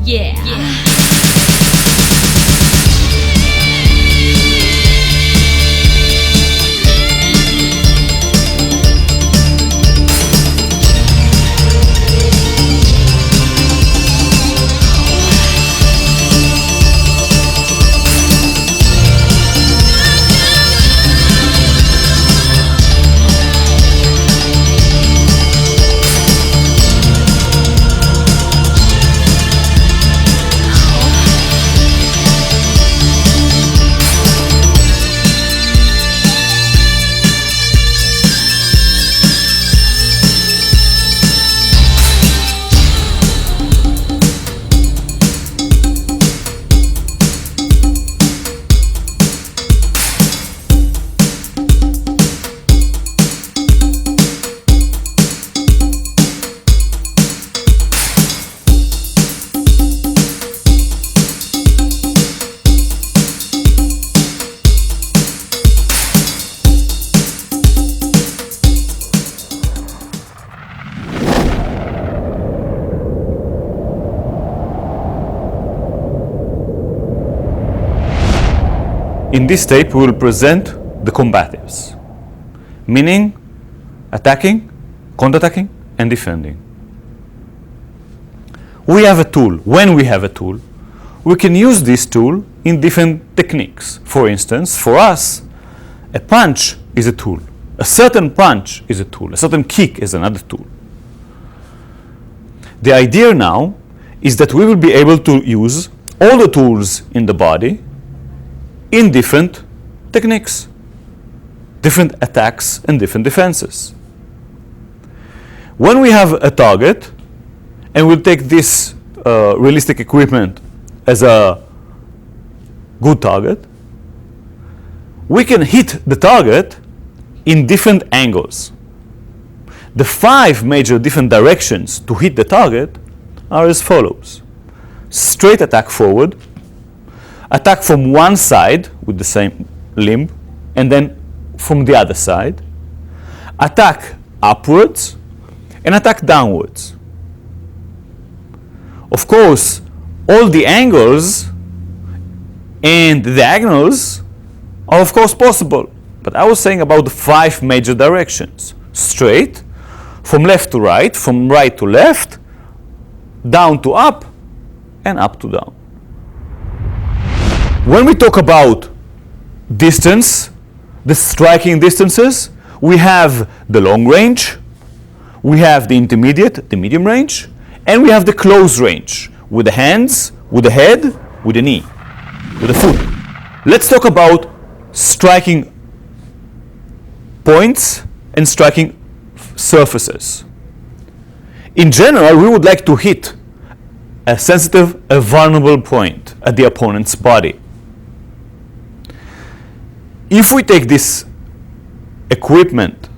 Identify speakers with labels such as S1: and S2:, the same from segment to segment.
S1: Yeah.
S2: In this tape, we will present the combatives, meaning attacking, counterattacking, and defending. We have a tool. When we have a tool, we can use this tool in different techniques. For instance, for us, a punch is a tool. A certain punch is a tool. A certain kick is another tool. The idea now is that we will be able to use all the tools in the body in different techniques, different attacks and different defenses. When we have a target, and we'll take this realistic equipment as a good target, we can hit the target in different angles. The 5 major different directions to hit the target are as follows: straight attack forward, attack from one side with the same limb, and then from the other side, attack upwards, and attack downwards. Of course, all the angles and the diagonals are of course possible, but I was saying about the 5 major directions: straight, from left to right, from right to left, down to up, and up to down. When we talk about distance, the striking distances, we have the long range, we have the intermediate, the medium range, and we have the close range with the hands, with the head, with the knee, with the foot. Let's talk about striking points and striking surfaces. In general, we would like to hit a sensitive, a vulnerable point at the opponent's body. If we take this equipment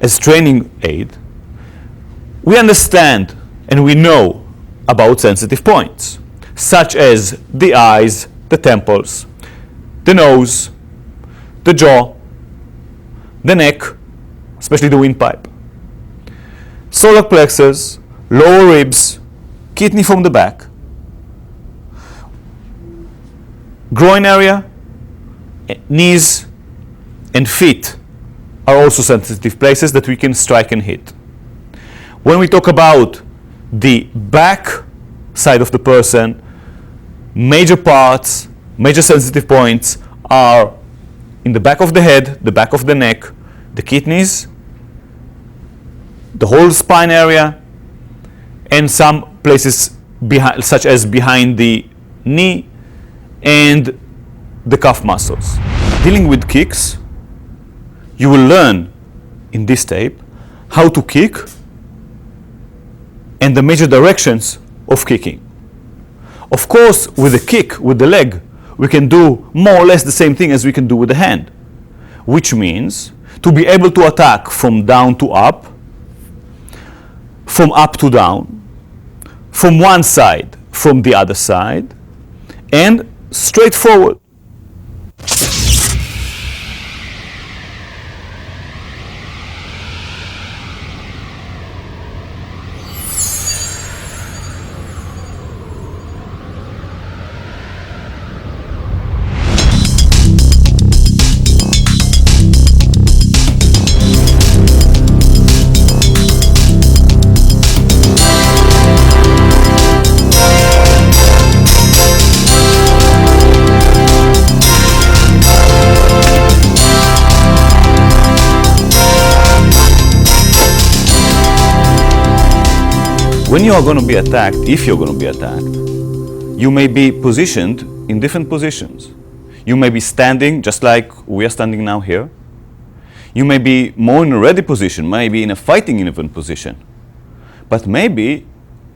S2: as training aid, we understand and we know about sensitive points, such as the eyes, the temples, the nose, the jaw, the neck, especially the windpipe, solar plexus, lower ribs, kidney from the back, groin area, knees, and feet are also sensitive places that we can strike and hit. When we talk about the back side of the person, major parts, major sensitive points are in the back of the head, the back of the neck, the kidneys, the whole spine area, and some places behind, such as behind the knee and the calf muscles. Dealing with kicks, you will learn in this tape how to kick and the major directions of kicking. Of course, with a kick with the leg, we can do more or less the same thing as we can do with the hand, which means to be able to attack from down to up, from up to down, from one side, from the other side, and straight forward. When you are going to be attacked, if you're going to be attacked, you may be positioned in different positions. You may be standing just like we are standing now here. You may be more in a ready position, maybe in a fighting even position. But maybe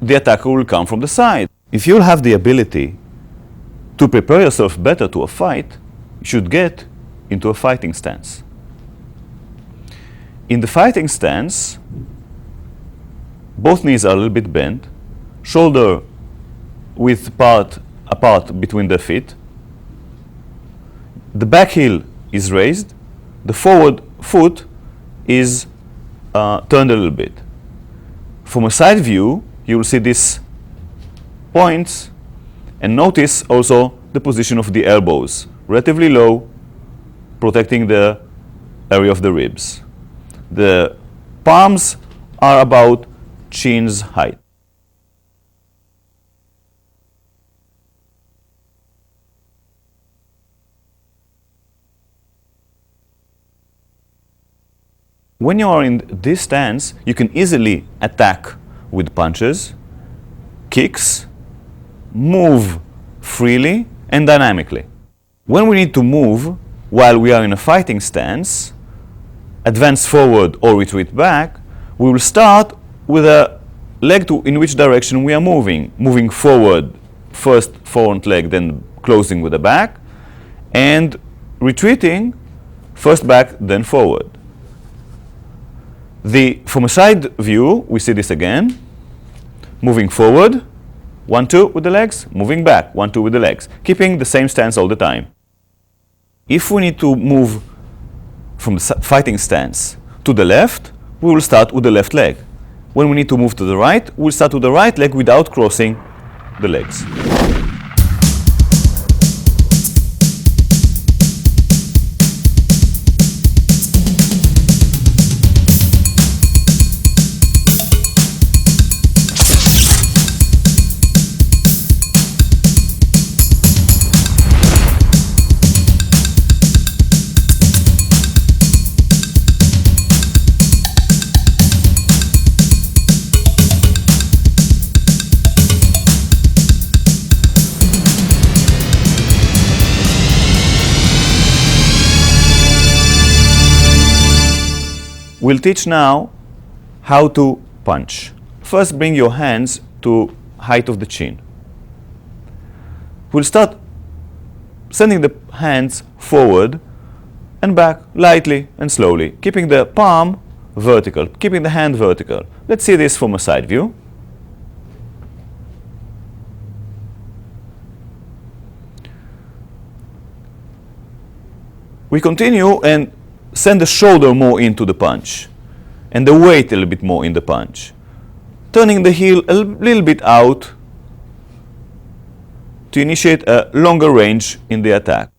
S2: the attacker will come from the side. If you'll have the ability to prepare yourself better to a fight, you should get into a fighting stance. In the fighting stance, both knees are a little bit bent, shoulder width apart between the feet. The back heel is raised. The forward foot is turned a little bit. From a side view, you will see these points, and notice also the position of the elbows, relatively low, protecting the area of the ribs. The palms are about chin's height. When you are in this stance, you can easily attack with punches, kicks, move freely and dynamically. When we need to move while we are in a fighting stance, advance forward or retreat back, we will start with a leg in which direction we are moving. Moving forward, first front leg, then closing with the back, and retreating, first back, then forward. From a side view, we see this again. Moving forward, 1, 2 with the legs, moving back, 1, 2 with the legs, keeping the same stance all the time. If we need to move from the fighting stance to the left, we will start with the left leg. When we need to move to the right, we'll start with the right leg without crossing the legs. We'll teach now how to punch. First, bring your hands to height of the chin. We'll start sending the hands forward and back lightly and slowly, keeping the palm vertical, keeping the hand vertical. Let's see this from a side view. We continue and send the shoulder more into the punch and the weight a little bit more in the punch, turning the heel a little bit out to initiate a longer range in the attack.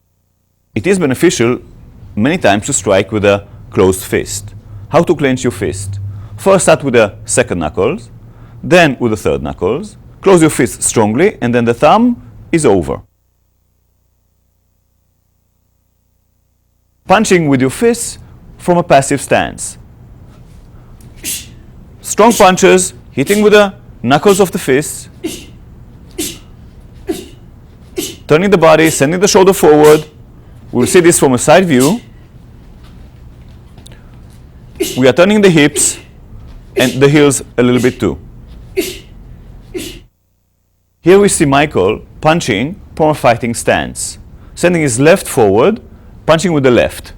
S2: It is beneficial many times to strike with a closed fist. How to clench your fist? First start with the second knuckles, then with the third knuckles. Close your fist strongly, and then the thumb is over. Punching with your fists from a passive stance. Strong punches, hitting with the knuckles of the fists, turning the body, sending the shoulder forward. We'll see this from a side view. We are turning the hips and the heels a little bit too. Here we see Michael punching from a fighting stance, sending his left forward, punching with the left.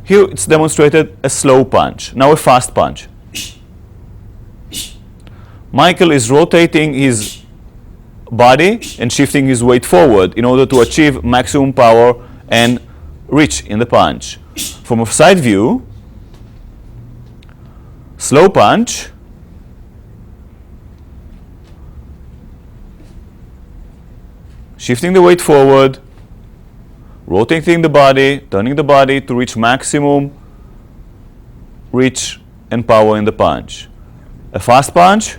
S2: Here it's demonstrated a slow punch, now a fast punch. Michael is rotating his body and shifting his weight forward in order to achieve maximum power and reach in the punch. From a side view, slow punch, shifting the weight forward, rotating the body, turning the body to reach maximum reach and power in the punch. A fast punch,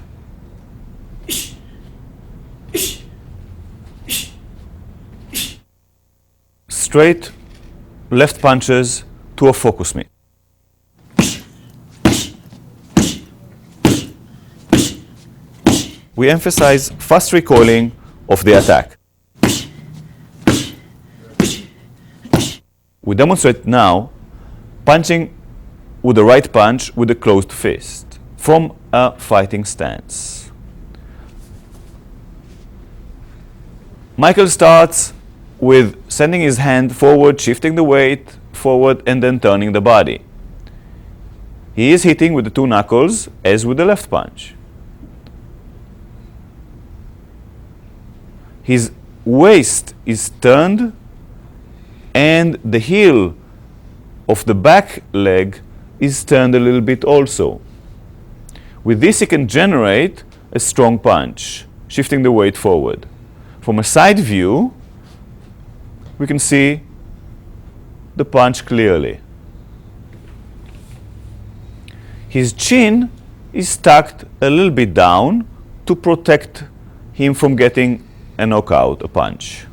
S2: straight left punches to a focus mitt. we emphasize fast recoiling of the attack. We demonstrate now punching with the right punch with a closed fist from a fighting stance. Michael starts with sending his hand forward, shifting the weight forward, and then turning the body. He is hitting with the two knuckles as with the left punch. His waist is turned and the heel of the back leg is turned a little bit also. With this he can generate a strong punch, shifting the weight forward. From a side view, we can see the punch clearly. His chin is tucked a little bit down to protect him from getting a knockout, a punch.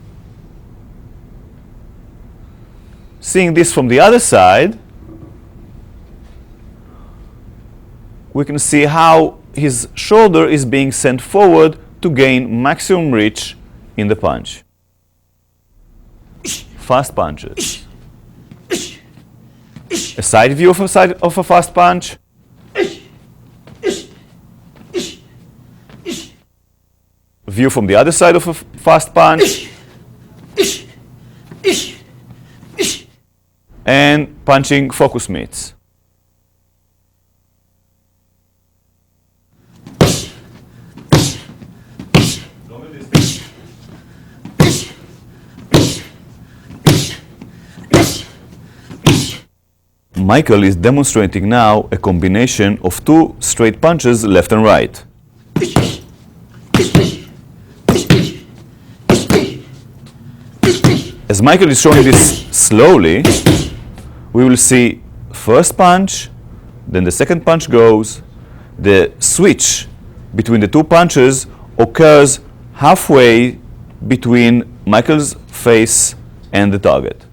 S2: Seeing this from the other side, we can see how his shoulder is being sent forward to gain maximum reach in the punch. Fast punches. A side view of a fast punch. View from the other side of a fast punch. And punching focus mitts. Michael is demonstrating now a combination of two straight punches left and right. As Michael is showing this slowly, we will see first punch, then the second punch goes. The switch between the two punches occurs halfway between Michael's face and the target.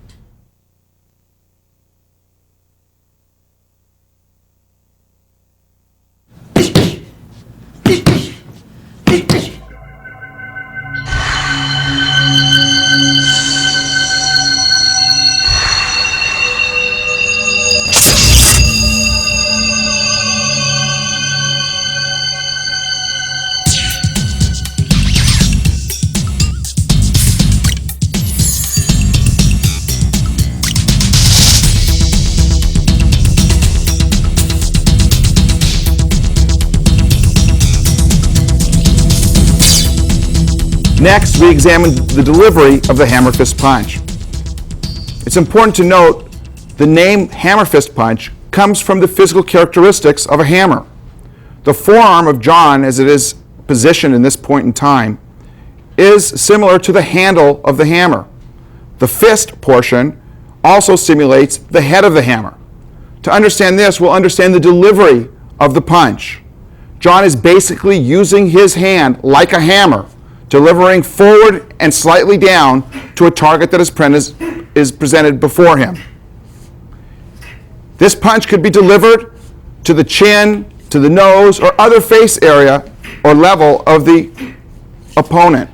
S1: Next, we examine the delivery of the hammer fist punch. It's important to note the name hammer fist punch comes from the physical characteristics of a hammer. The forearm of John, as it is positioned in this point in time, is similar to the handle of the hammer. The fist portion also simulates the head of the hammer. To understand this, we'll understand the delivery of the punch. John is basically using his hand like a hammer, delivering forward and slightly down to a target that is presented before him. This punch could be delivered to the chin, to the nose, or other face area or level of the opponent.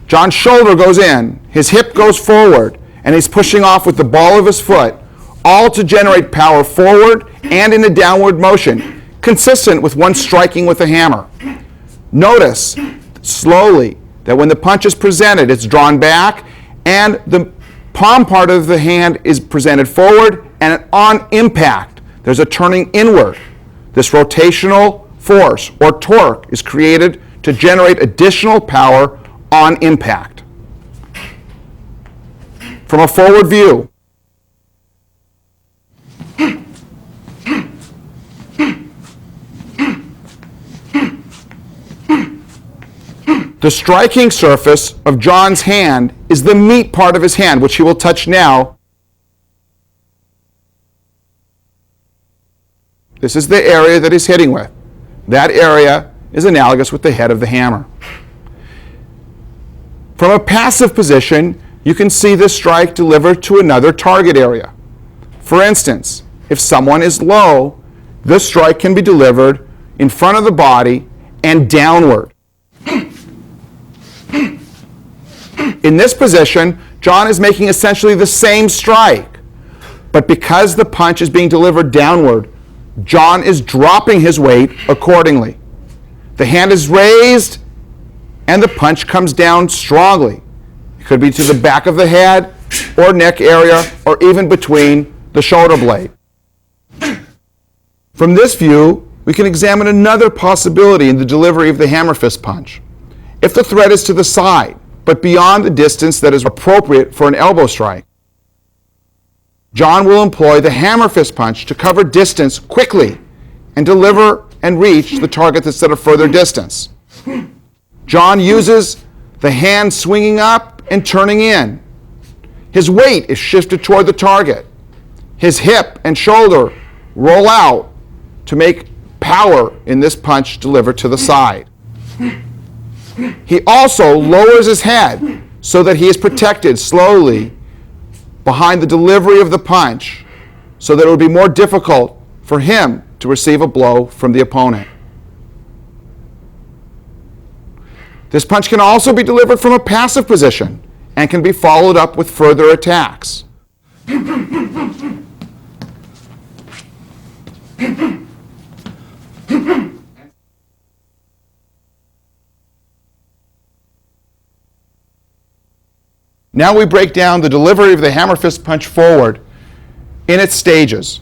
S1: John's shoulder goes in, his hip goes forward, and he's pushing off with the ball of his foot, all to generate power forward and in a downward motion, consistent with one striking with a hammer. Notice slowly that when the punch is presented, it's drawn back and the palm part of the hand is presented forward, and on impact there's a turning inward. This rotational force or torque is created to generate additional power on impact. From a forward view, the striking surface of John's hand is the meat part of his hand, which he will touch now. This is the area that he's hitting with. That area is analogous with the head of the hammer. From a passive position, you can see this strike delivered to another target area. For instance, if someone is low, this strike can be delivered in front of the body and downward. In this position, John is making essentially the same strike, but because the punch is being delivered downward, John is dropping his weight accordingly. The hand is raised, and the punch comes down strongly. It could be to the back of the head, or neck area, or even between the shoulder blade. From this view, we can examine another possibility in the delivery of the hammer fist punch. If the threat is to the side, but beyond the distance that is appropriate for an elbow strike, John will employ the hammer fist punch to cover distance quickly and deliver and reach the target that's at a further distance. John uses the hand swinging up and turning in. His weight is shifted toward the target. His hip and shoulder roll out to make power in this punch delivered to the side. He also lowers his head so that he is protected slowly behind the delivery of the punch, so that it would be more difficult for him to receive a blow from the opponent. This punch can also be delivered from a passive position and can be followed up with further attacks. Now we break down the delivery of the hammer fist punch forward in its stages.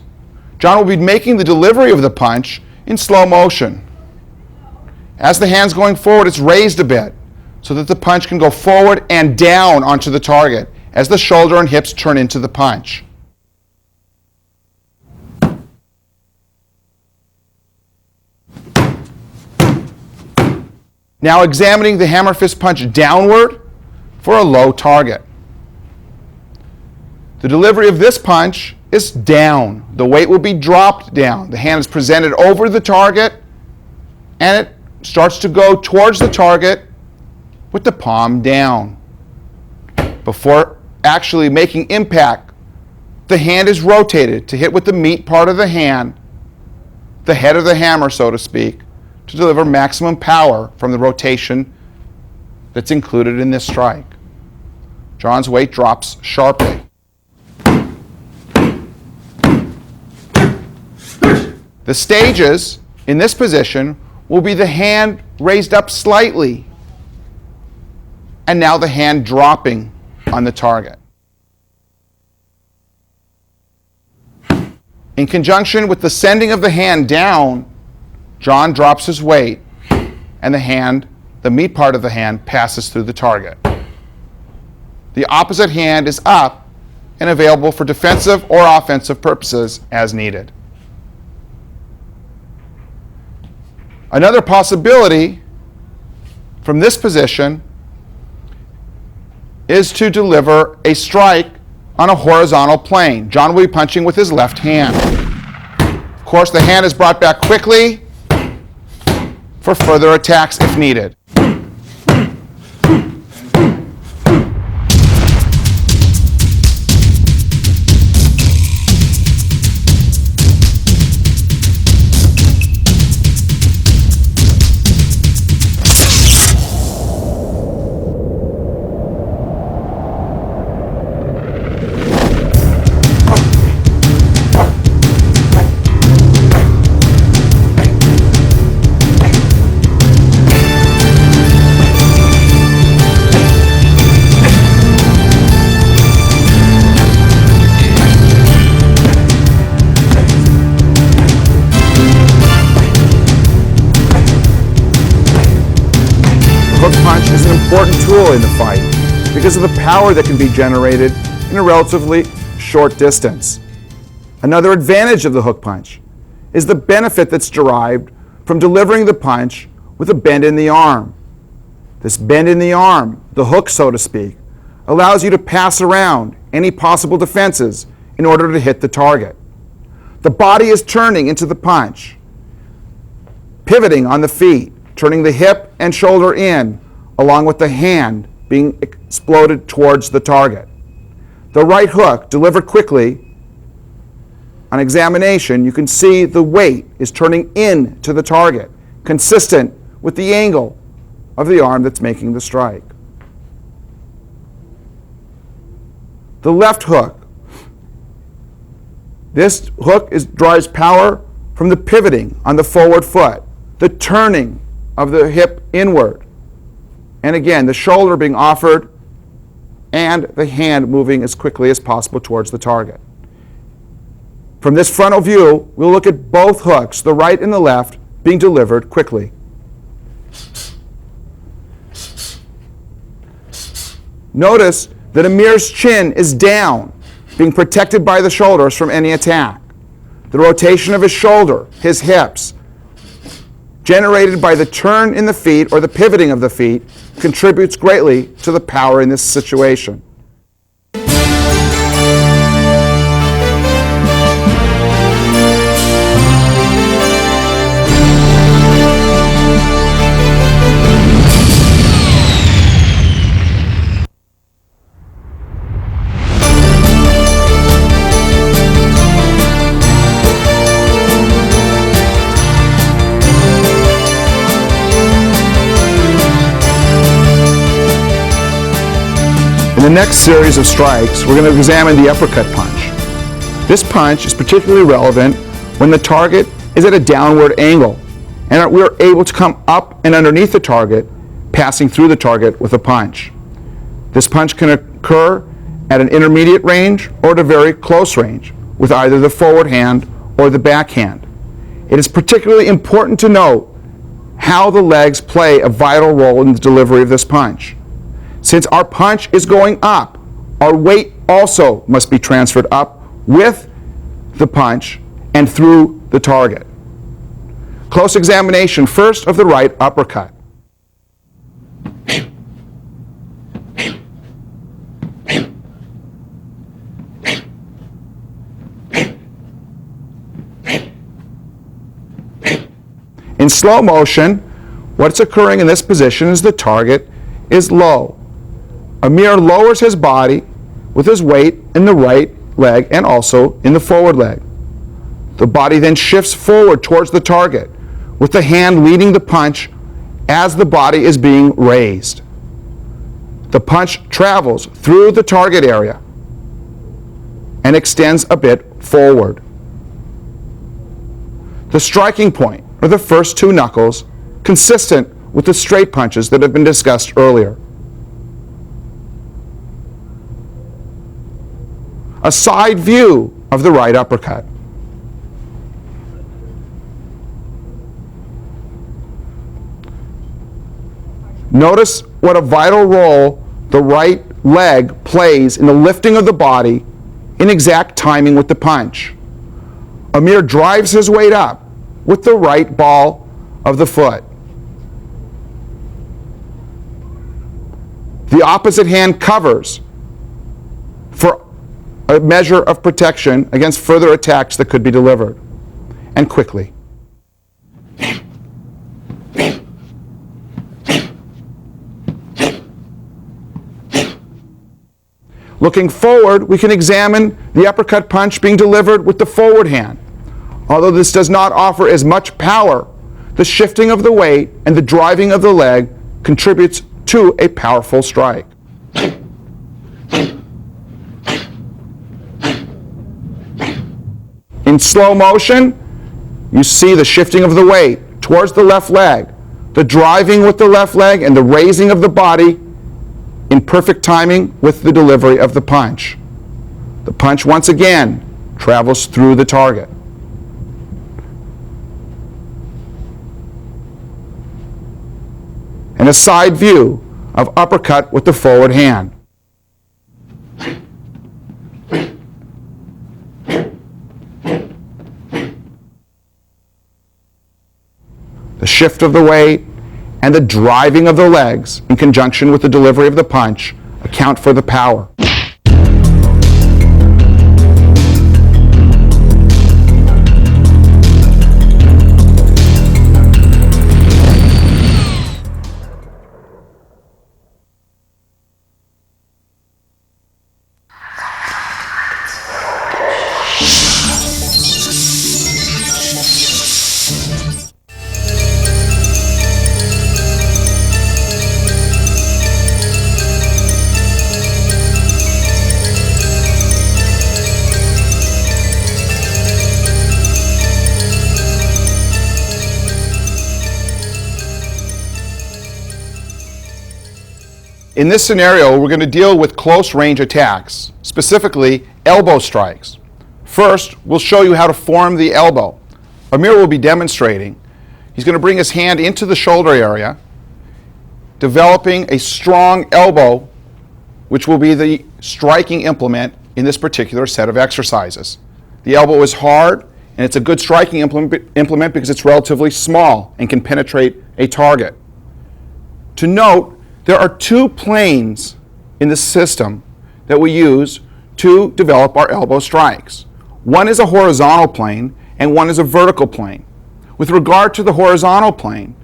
S1: John will be making the delivery of the punch in slow motion. As the hand's going forward, it's raised a bit so that the punch can go forward and down onto the target as the shoulder and hips turn into the punch. Now examining the hammer fist punch downward for a low target. The delivery of this punch is down. The weight will be dropped down. The hand is presented over the target, and it starts to go towards the target with the palm down. Before actually making impact, the hand is rotated to hit with the meat part of the hand, the head of the hammer, so to speak, to deliver maximum power from the rotation that's included in this strike. John's weight drops sharply. The stages in this position will be the hand raised up slightly, and now the hand dropping on the target. In conjunction with the sending of the hand down, John drops his weight, and the meat part of the hand, passes through the target. The opposite hand is up and available for defensive or offensive purposes as needed. Another possibility from this position is to deliver a strike on a horizontal plane. John will be punching with his left hand. Of course, the hand is brought back quickly for further attacks if needed. Punch is an important tool in the fight because of the power that can be generated in a relatively short distance. Another advantage of the hook punch is the benefit that's derived from delivering the punch with a bend in the arm. This bend in the arm, the hook so to speak, allows you to pass around any possible defenses in order to hit the target. The body is turning into the punch, pivoting on the feet, turning the hip and shoulder in, along with the hand being exploded towards the target. The right hook, delivered quickly, on examination, you can see the weight is turning in to the target, consistent with the angle of the arm that's making the strike. The left hook. This hook drives power from the pivoting on the forward foot, the turning of the hip inward, and again, the shoulder being offered and the hand moving as quickly as possible towards the target. From this frontal view, we'll look at both hooks, the right and the left, being delivered quickly. Notice that Amir's chin is down, being protected by the shoulders from any attack. The rotation of his shoulder, his hips, generated by the turn in the feet or the pivoting of the feet, contributes greatly to the power in this situation. In the next series of strikes, we're going to examine the uppercut punch. This punch is particularly relevant when the target is at a downward angle and we're able to come up and underneath the target, passing through the target with a punch. This punch can occur at an intermediate range or at a very close range with either the forward hand or the back hand. It is particularly important to note how the legs play a vital role in the delivery of this punch. Since our punch is going up, our weight also must be transferred up with the punch and through the target. Close examination first of the right uppercut. In slow motion, what's occurring in this position is the target is low. Amir lowers his body with his weight in the right leg and also in the forward leg. The body then shifts forward towards the target, with the hand leading the punch as the body is being raised. The punch travels through the target area and extends a bit forward. The striking point are the first two knuckles, consistent with the straight punches that have been discussed earlier. A side view of the right uppercut. Notice what a vital role the right leg plays in the lifting of the body in exact timing with the punch. Amir drives his weight up with the right ball of the foot. The opposite hand covers for a measure of protection against further attacks that could be delivered, and quickly. Looking forward, we can examine the uppercut punch being delivered with the forward hand. Although this does not offer as much power, the shifting of the weight and the driving of the leg contributes to a powerful strike. In slow motion, you see the shifting of the weight towards the left leg, the driving with the left leg, and the raising of the body in perfect timing with the delivery of the punch. The punch, once again, travels through the target. And a side view of uppercut with the forward hand. The shift of the weight and the driving of the legs in conjunction with the delivery of the punch account for the power. In this scenario, we're going to deal with close range attacks, specifically elbow strikes. First, we'll show you how to form the elbow. Amir will be demonstrating. He's going to bring his hand into the shoulder area, developing a strong elbow, which will be the striking implement in this particular set of exercises. The elbow is hard, and it's a good striking implement because it's relatively small and can penetrate a target. To note, there are two planes in the system that we use to develop our elbow strikes. One is a horizontal plane and one is a vertical plane. With regard to the horizontal plane,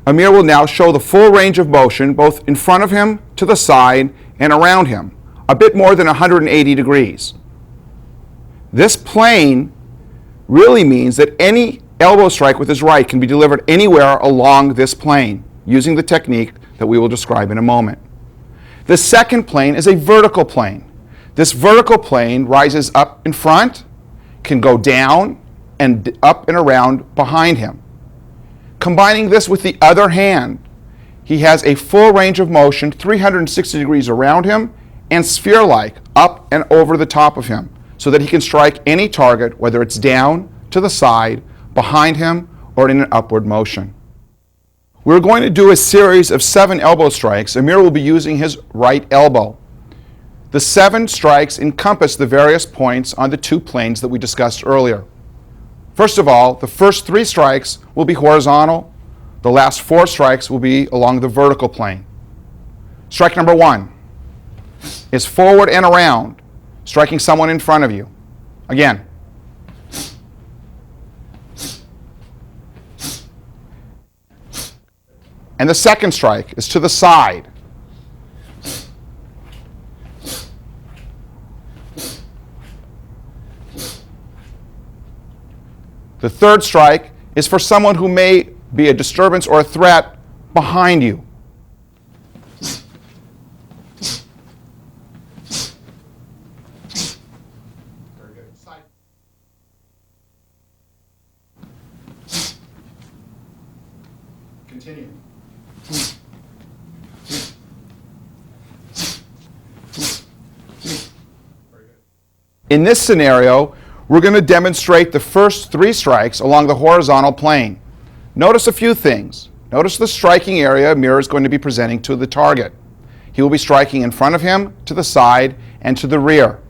S1: Amir will now show the full range of motion both in front of him, to the side, and around him, a bit more than 180 degrees. This plane really means that any elbow strike with his right can be delivered anywhere along this plane using the technique that we will describe in a moment. The second plane is a vertical plane. This vertical plane rises up in front, can go down, and up and around behind him. Combining this with the other hand, he has a full range of motion, 360 degrees around him, and sphere-like, up and over the top of him, so that he can strike any target, whether it's down, to the side, behind him, or in an upward motion. We're going to do a series of 7 elbow strikes. Amir will be using his right elbow. The 7 strikes encompass the various points on the 2 planes that we discussed earlier. First of all, the first 3 strikes will be horizontal. The last 4 strikes will be along the vertical plane. Strike number 1 is forward and around, striking someone in front of you. Again. And the second strike is to the side. The third strike is for someone who may be a disturbance or a threat behind you. Very good. Side. Continue. In this scenario, we're going to demonstrate the first 3 strikes along the horizontal plane. Notice a few things. Notice the striking area Amir is going to be presenting to the target. He will be striking in front of him, to the side, and to the rear.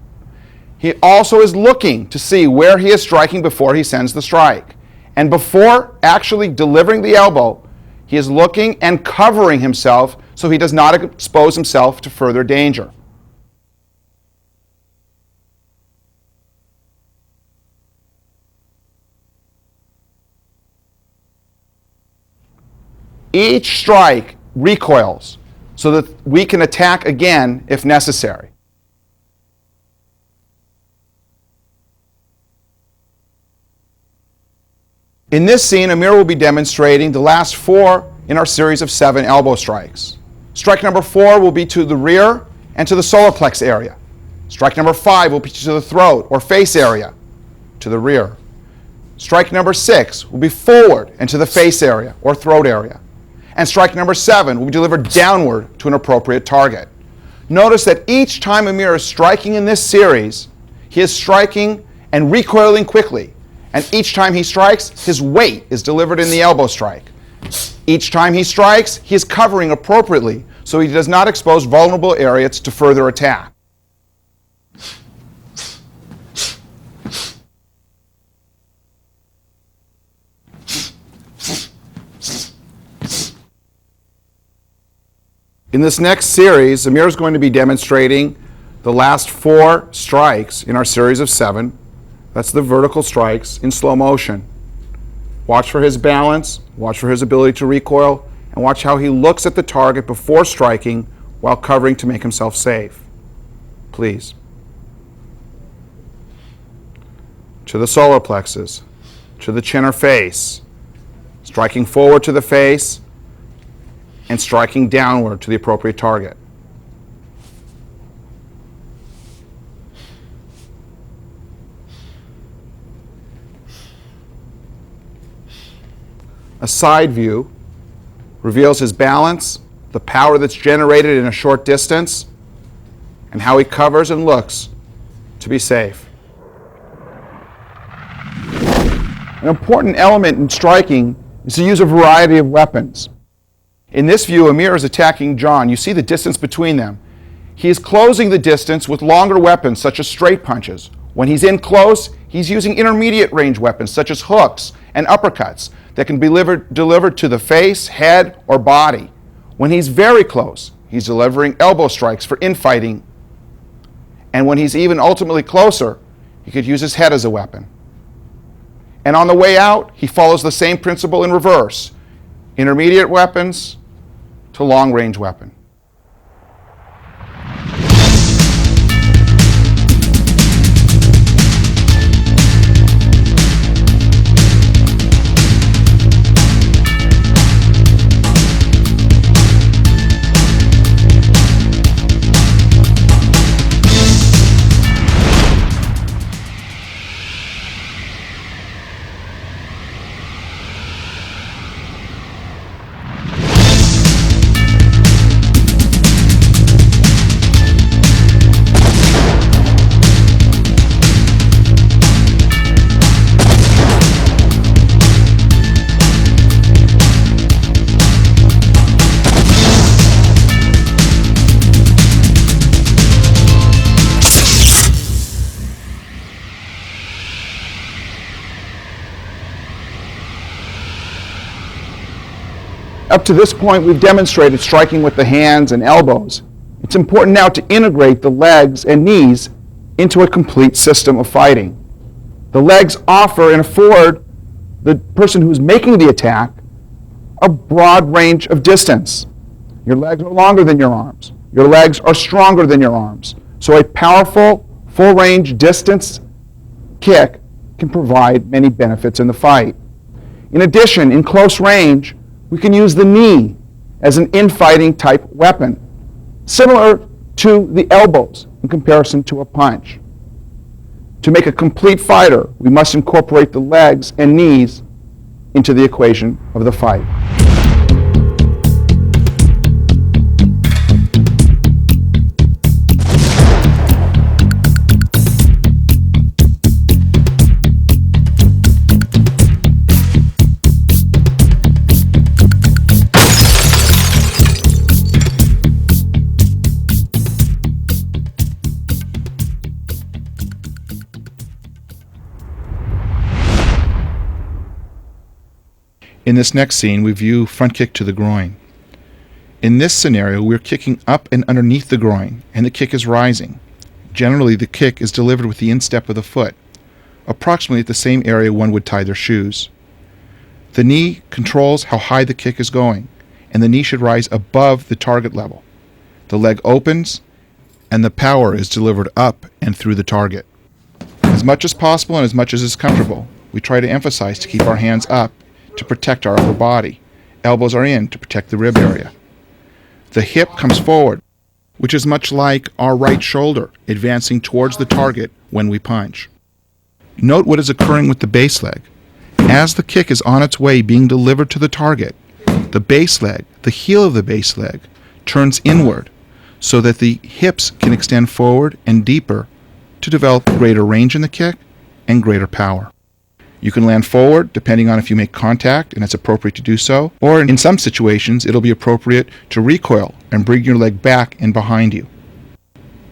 S1: He also is looking to see where he is striking before he sends the strike. And before actually delivering the elbow, he is looking and covering himself so he does not expose himself to further danger. Each strike recoils so that we can attack again if necessary. In this scene, Amir will be demonstrating the last 4 in our series of 7 elbow strikes. Strike number 4 will be to the rear and to the solar plex area. Strike number 5 will be to the throat or face area, to the rear. Strike number 6 will be forward and to the face area or throat area. And strike number 7 will be delivered downward to an appropriate target. Notice that each time Amir is striking in this series, he is striking and recoiling quickly. And each time he strikes, his weight is delivered in the elbow strike. Each time he strikes, he is covering appropriately so he does not expose vulnerable areas to further attack. In this next series, Amir is going to be demonstrating the last 4 strikes in our series of 7. That's the vertical strikes in slow motion. Watch for his balance, watch for his ability to recoil, and watch how he looks at the target before striking while covering to make himself safe. Please. To the solar plexus, to the chin or face, striking forward to the face, and striking downward to the appropriate target. A side view reveals his balance, the power that's generated in a short distance, and how he covers and looks to be safe. An important element in striking is to use a variety of weapons. In this view, Amir is attacking John. You see the distance between them. He is closing the distance with longer weapons, such as straight punches. When he's in close, he's using intermediate range weapons, such as hooks and uppercuts, that can be delivered to the face, head, or body. When he's very close, he's delivering elbow strikes for infighting. And when he's even ultimately closer, he could use his head as a weapon. And on the way out, he follows the same principle in reverse. Intermediate weapons to long-range weapon. Up to this point, we've demonstrated striking with the hands and elbows. It's important now to integrate the legs and knees into a complete system of fighting. The legs offer and afford the person who's making the attack a broad range of distance. Your legs are longer than your arms. Your legs are stronger than your arms. So a powerful, full-range distance kick can provide many benefits in the fight. In addition, in close range, we can use the knee as an infighting type weapon, similar to the elbows in comparison to a punch. To make a complete fighter, we must incorporate the legs and knees into the equation of the fight.
S3: In this next scene, we view front kick to the groin. In this scenario, we're kicking up and underneath the groin, and the kick is rising. Generally, the kick is delivered with the instep of the foot, approximately at the same area one would tie their shoes. The knee controls how high the kick is going, and the knee should rise above the target level. The leg opens, and the power is delivered up and through the target. As much as possible and as much as is comfortable, we try to emphasize to keep our hands up to protect our upper body. Elbows are in to protect the rib area. The hip comes forward, which is much like our right shoulder advancing towards the target when we punch. Note what is occurring with the base leg. As the kick is on its way being delivered to the target, the base leg, the heel of the base leg, turns inward so that the hips can extend forward and deeper to develop greater range in the kick and greater power. You can land forward depending on if you make contact and it's appropriate to do so, or in some situations it'll be appropriate to recoil and bring your leg back and behind you.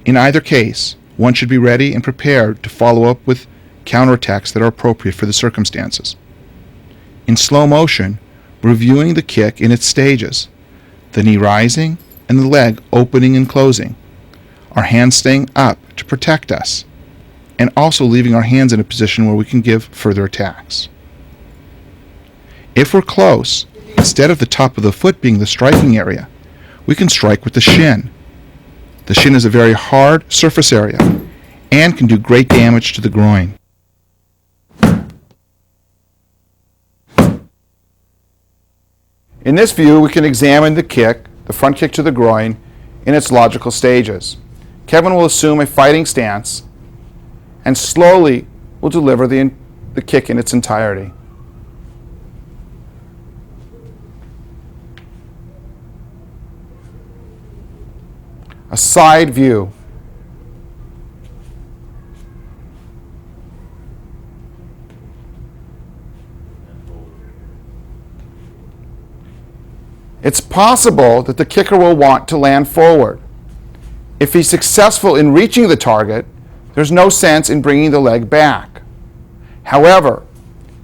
S3: In either case, one should be ready and prepared to follow up with counterattacks that are appropriate for the circumstances. In slow motion, reviewing the kick in its stages, the knee rising and the leg opening and closing, our hands staying up to protect us, and also leaving our hands in a position where we can give further attacks. If we're close, instead of the top of the foot being the striking area, we can strike with the shin. The shin is a very hard surface area and can do great damage to the groin.
S1: In this view, we can examine the kick, the front kick to the groin, in its logical stages. Kevin will assume a fighting stance and slowly will deliver the kick in its entirety. A side view. It's possible that the kicker will want to land forward. If he's successful in reaching the target, there's no sense in bringing the leg back. However,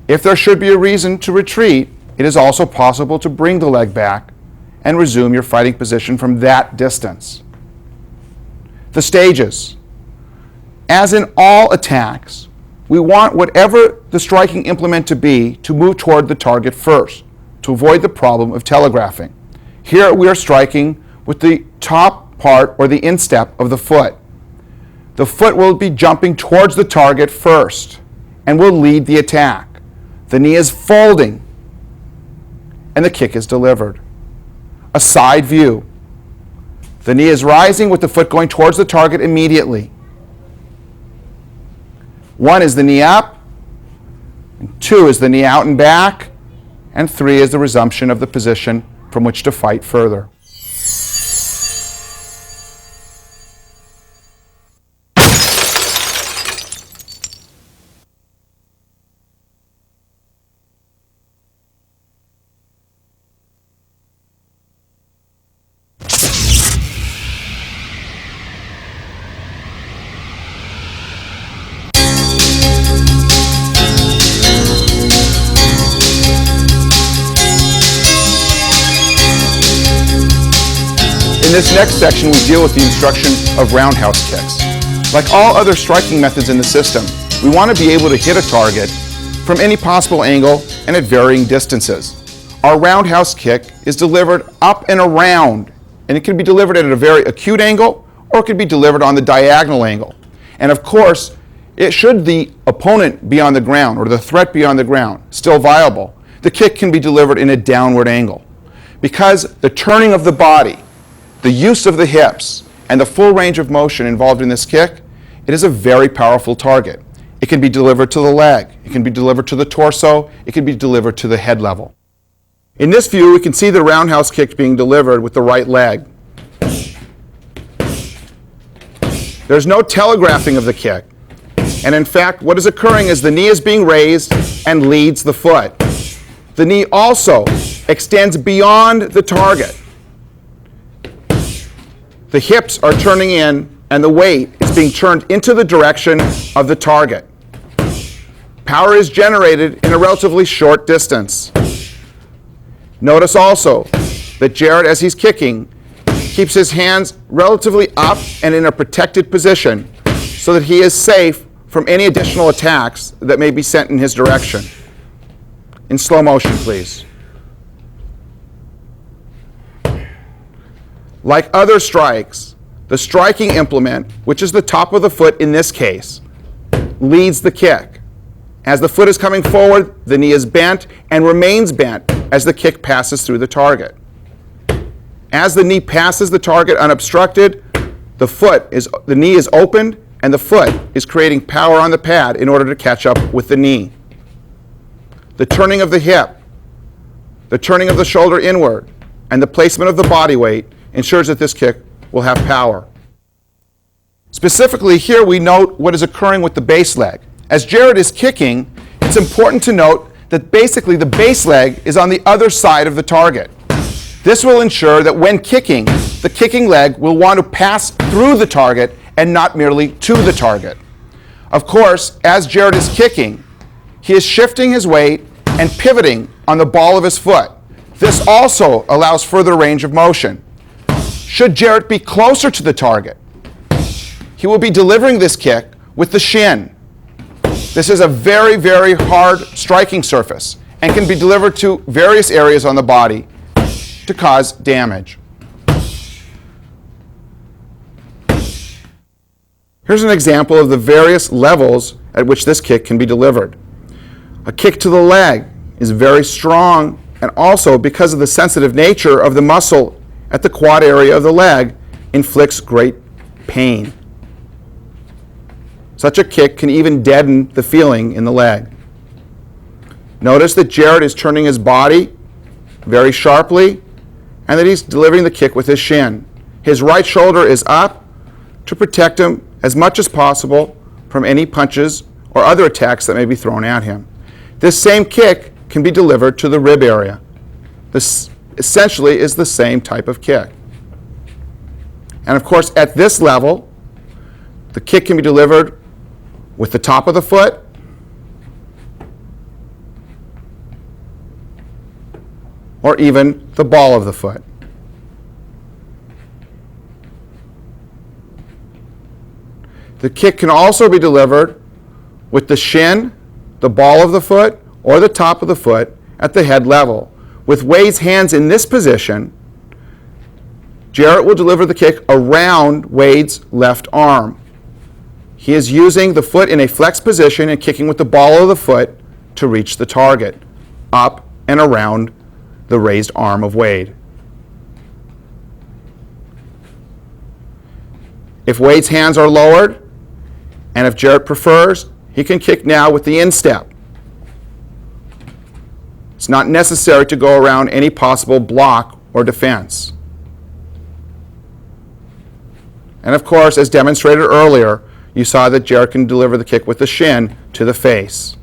S1: if there should be a reason to retreat, it is also possible to bring the leg back and resume your fighting position from that distance. The stages. As in all attacks, we want whatever the striking implement to be to move toward the target first, to avoid the problem of telegraphing. Here we are striking with the top part or the instep of the foot. The foot will be jumping towards the target first and will lead the attack. The knee is folding and the kick is delivered. A side view. The knee is rising with the foot going towards the target immediately. 1 is the knee up, and 2 is the knee out and back, and 3 is the resumption of the position from which to fight further. In this next section, we deal with the instruction of roundhouse kicks. Like all other striking methods in the system, we want to be able to hit a target from any possible angle and at varying distances. Our roundhouse kick is delivered up and around, and it can be delivered at a very acute angle, or it can be delivered on the diagonal angle. And of course, should the opponent be on the ground, or the threat be on the ground, still viable, the kick can be delivered in a downward angle. Because the turning of the body, the use of the hips, and the full range of motion involved in this kick, it is a very powerful target. It can be delivered to the leg, it can be delivered to the torso, it can be delivered to the head level. In this view, we can see the roundhouse kick being delivered with the right leg. There's no telegraphing of the kick. And in fact, what is occurring is the knee is being raised and leads the foot. The knee also extends beyond the target. The hips are turning in and the weight is being turned into the direction of the target. Power is generated in a relatively short distance. Notice also that Jared, as he's kicking, keeps his hands relatively up and in a protected position so that he is safe from any additional attacks that may be sent in his direction. In slow motion, please. Like other strikes, the striking implement, which is the top of the foot in this case, leads the kick. As the foot is coming forward, the knee is bent and remains bent as the kick passes through the target. As the knee passes the target unobstructed, the knee is opened and the foot is creating power on the pad in order to catch up with the knee. The turning of the hip, the turning of the shoulder inward, and the placement of the body weight ensures that this kick will have power. Specifically here we note what is occurring with the base leg. As Jared is kicking, it's important to note that basically the base leg is on the other side of the target. This will ensure that when kicking, the kicking leg will want to pass through the target and not merely to the target. Of course, as Jared is kicking, he is shifting his weight and pivoting on the ball of his foot. This also allows further range of motion. Should Jared be closer to the target, he will be delivering this kick with the shin. This is a very, very hard striking surface and can be delivered to various areas on the body to cause damage. Here's an example of the various levels at which this kick can be delivered. A kick to the leg is very strong, and also because of the sensitive nature of the muscle at the quad area of the leg, inflicts great pain. Such a kick can even deaden the feeling in the leg. Notice that Jared is turning his body very sharply and that he's delivering the kick with his shin. his right shoulder is up to protect him as much as possible from any punches or other attacks that may be thrown at him. This same kick can be delivered to the rib area. This essentially is the same type of kick. And of course, at this level, the kick can be delivered with the top of the foot, or even the ball of the foot. The kick can also be delivered with the shin, the ball of the foot, or the top of the foot at the head level. With Wade's hands in this position, Jarrett will deliver the kick around Wade's left arm. He is using the foot in a flex position and kicking with the ball of the foot to reach the target, up and around the raised arm of Wade. If Wade's hands are lowered, and if Jarrett prefers, he can kick now with the instep. It's not necessary to go around any possible block or defense. And of course, as demonstrated earlier, you saw that Jarrett can deliver the kick with the shin to the face.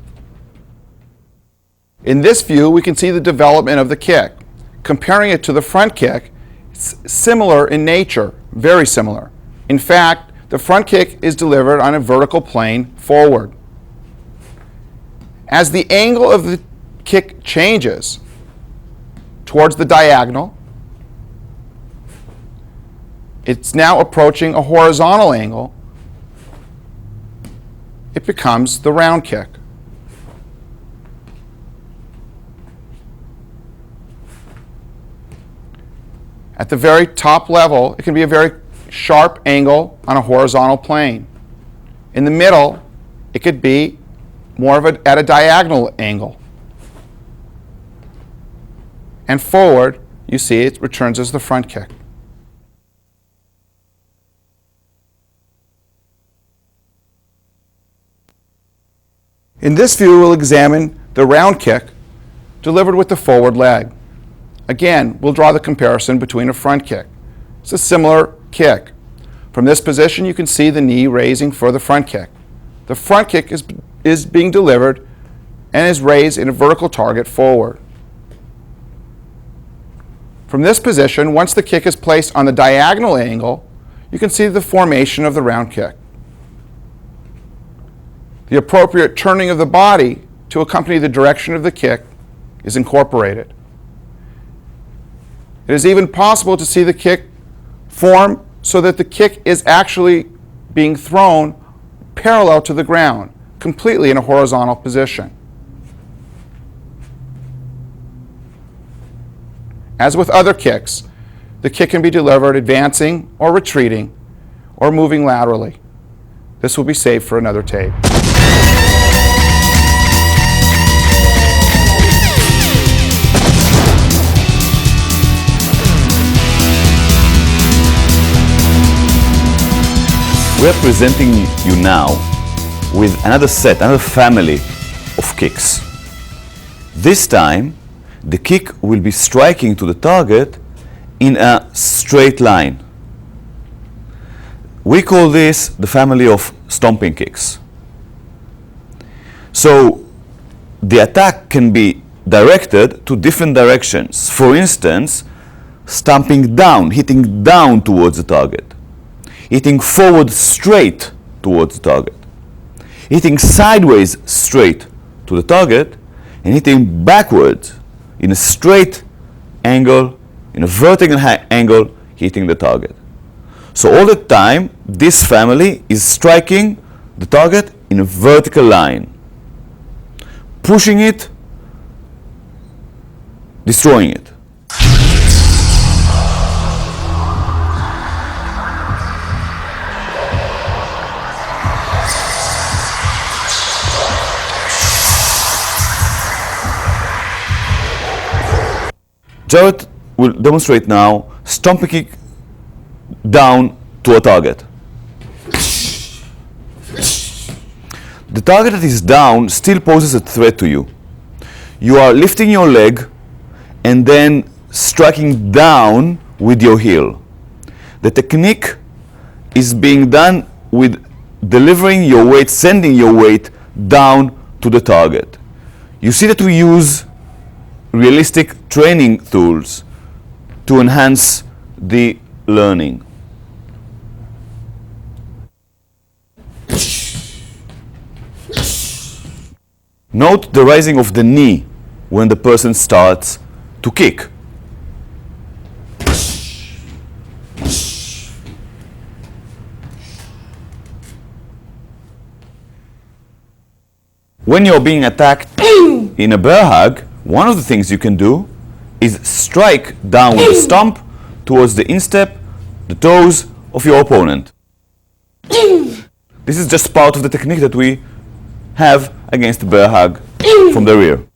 S1: In this view, we can see the development of the kick. Comparing it to the front kick, it's similar in nature, very similar. In fact, the front kick is delivered on a vertical plane forward. As the angle of the kick changes towards the diagonal, it's now approaching a horizontal angle. It becomes the round kick. At the very top level, it can be a very sharp angle on a horizontal plane. In the middle, it could be more of at a diagonal angle. And forward, you see it returns as the front kick. In this view, we'll examine the round kick delivered with the forward leg. Again, we'll draw the comparison between a front kick. It's a similar kick. From this position, you can see the knee raising for the front kick. The front kick is being delivered and is raised in a vertical target forward. From this position, once the kick is placed on the diagonal angle, you can see the formation of the round kick. The appropriate turning of the body to accompany the direction of the kick is incorporated. It is even possible to see the kick form so that the kick is actually being thrown parallel to the ground, completely in a horizontal position. As with other kicks, the kick can be delivered advancing or retreating or moving laterally. This will be saved for another tape.
S2: We are presenting you now with another family of kicks. This time, the kick will be striking to the target in a straight line. We call this the family of stomping kicks. So the attack can be directed to different directions. For instance, stomping down, hitting down towards the target. Hitting forward straight towards the target. Hitting sideways straight to the target, and hitting backwards in a straight angle, in a vertical angle, hitting the target. So all the time, this family is striking the target in a vertical line, pushing it, destroying it. Jarrett will demonstrate now stomping kick down to a target. The target that is down still poses a threat to you. You are lifting your leg and then striking down with your heel. the technique is being done with delivering your weight, sending your weight down to the target. You see that we use realistic training tools to enhance the learning. Note the rising of the knee when the person starts to kick. When you're being attacked in a bear hug, one of the things you can do is strike down with a stomp towards the instep, the toes of your opponent. This is just part of the technique that we have against a bear hug from the rear.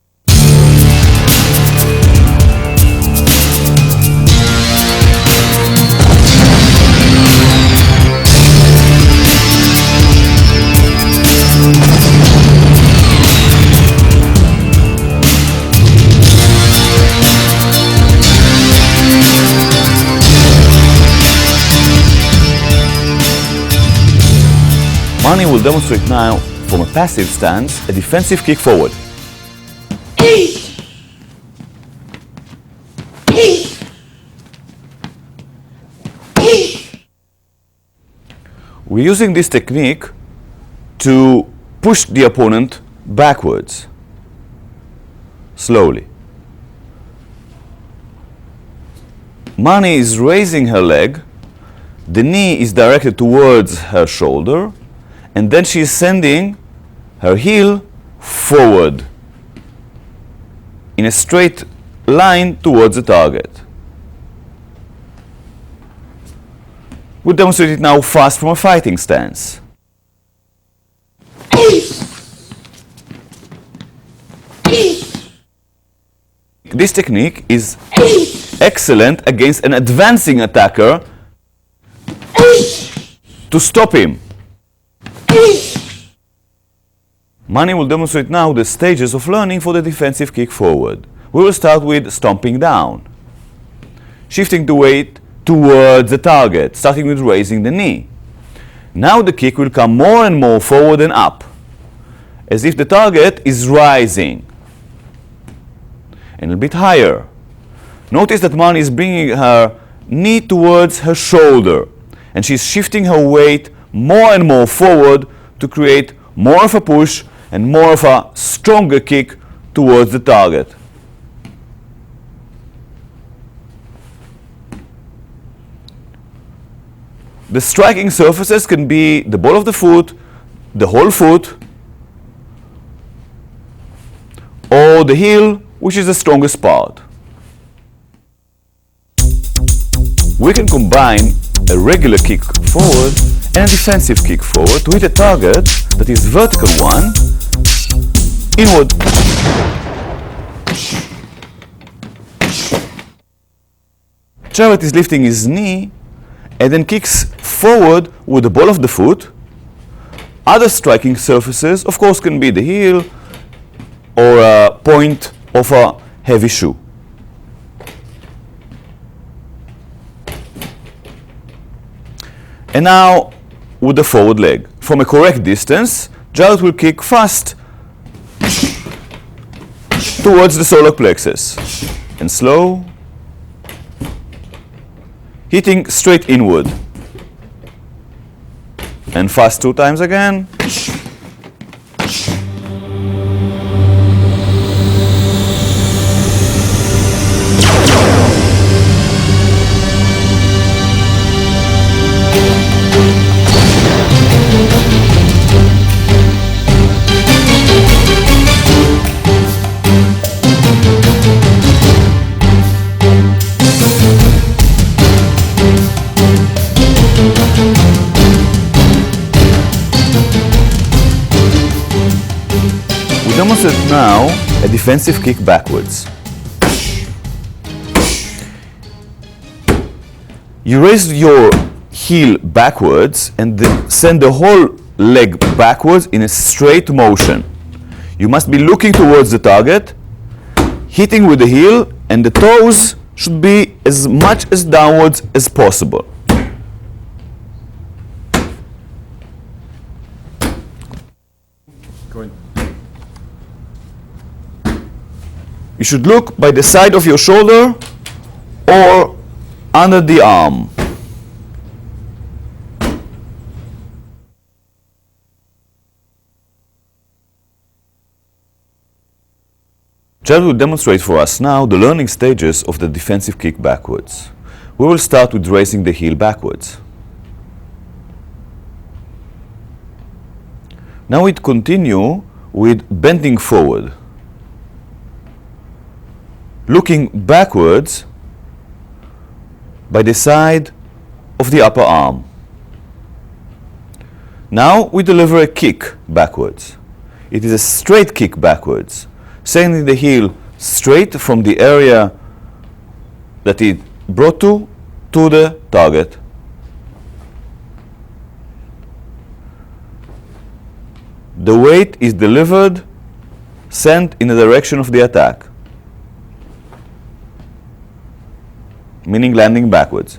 S2: Mani will demonstrate now, from a passive stance, a defensive kick forward. We're using this technique to push the opponent backwards, slowly. Mani is raising her leg, the knee is directed towards her shoulder, and then she is sending her heel forward in a straight line towards the target. We'll demonstrate it now fast from a fighting stance. This technique is excellent against an advancing attacker to stop him. Mani will demonstrate now the stages of learning for the defensive kick forward. We will start with stomping down, shifting the weight towards the target, starting with raising the knee. Now the kick will come more and more forward and up, as if the target is rising, and a bit higher. Notice that Mani is bringing her knee towards her shoulder, and she's shifting her weight more and more forward to create more of a push and more of a stronger kick towards the target. The striking surfaces can be the ball of the foot, the whole foot, or the heel, which is the strongest part. We can combine a regular kick forward and a defensive kick forward to hit a target that is vertical one, inward. Jared is lifting his knee and then kicks forward with the ball of the foot. Other striking surfaces, of course, can be the heel or a point of a heavy shoe. And now with the forward leg. From a correct distance, Jared will kick fast towards the solar plexus and slow, hitting straight inward, and fast 2 times again. Demonstrate now a defensive kick backwards. You raise your heel backwards and then send the whole leg backwards in a straight motion. You must be looking towards the target, hitting with the heel, and the toes should be as much as downwards as possible. You should look by the side of your shoulder or under the arm. Jared will demonstrate for us now the learning stages of the defensive kick backwards. We will start with raising the heel backwards. Now we continue with bending forward, looking backwards by the side of the upper arm. Now we deliver a kick backwards. It is a straight kick backwards, sending the heel straight from the area that it brought to the target. The weight is delivered, sent in the direction of the attack, meaning landing backwards.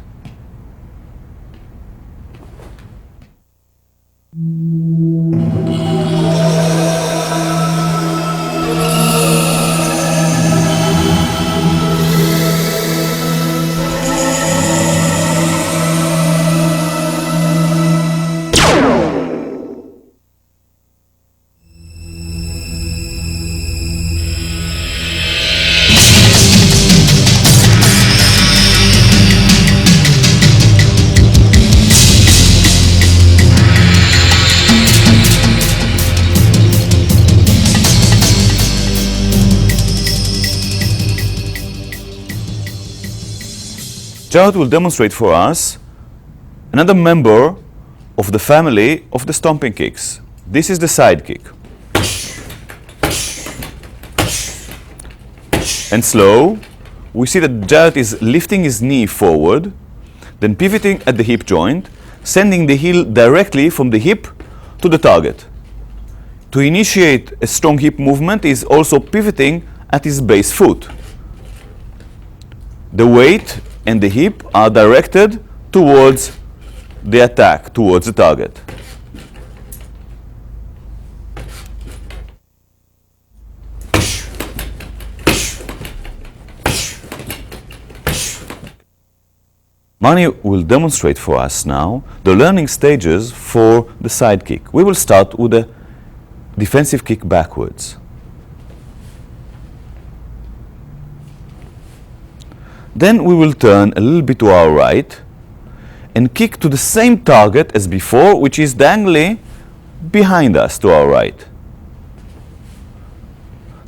S2: Jared will demonstrate for us another member of the family of the stomping kicks. This is the side kick. And slow, we see that Jared is lifting his knee forward, then pivoting at the hip joint, sending the heel directly from the hip to the target. To initiate a strong hip movement, he is also pivoting at his base foot. The weight and the hip are directed towards the attack, towards the target. Mani will demonstrate for us now the learning stages for the side kick. We will start with a defensive kick backwards. Then we will turn a little bit to our right and kick to the same target as before, which is dangling behind us to our right.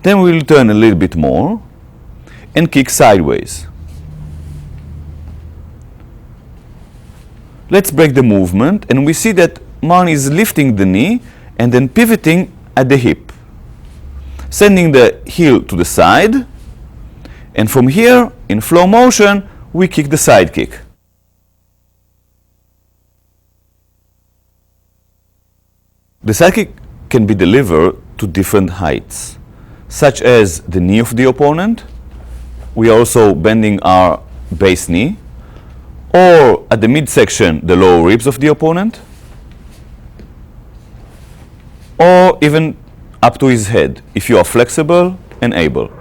S2: Then we will turn a little bit more and kick sideways. Let's break the movement, and we see that Mani is lifting the knee and then pivoting at the hip, sending the heel to the side, and from here, in flow motion, we kick the side kick. The side kick can be delivered to different heights, such as the knee of the opponent. We are also bending our base knee, or at the midsection, the lower ribs of the opponent, or even up to his head, if you are flexible and able.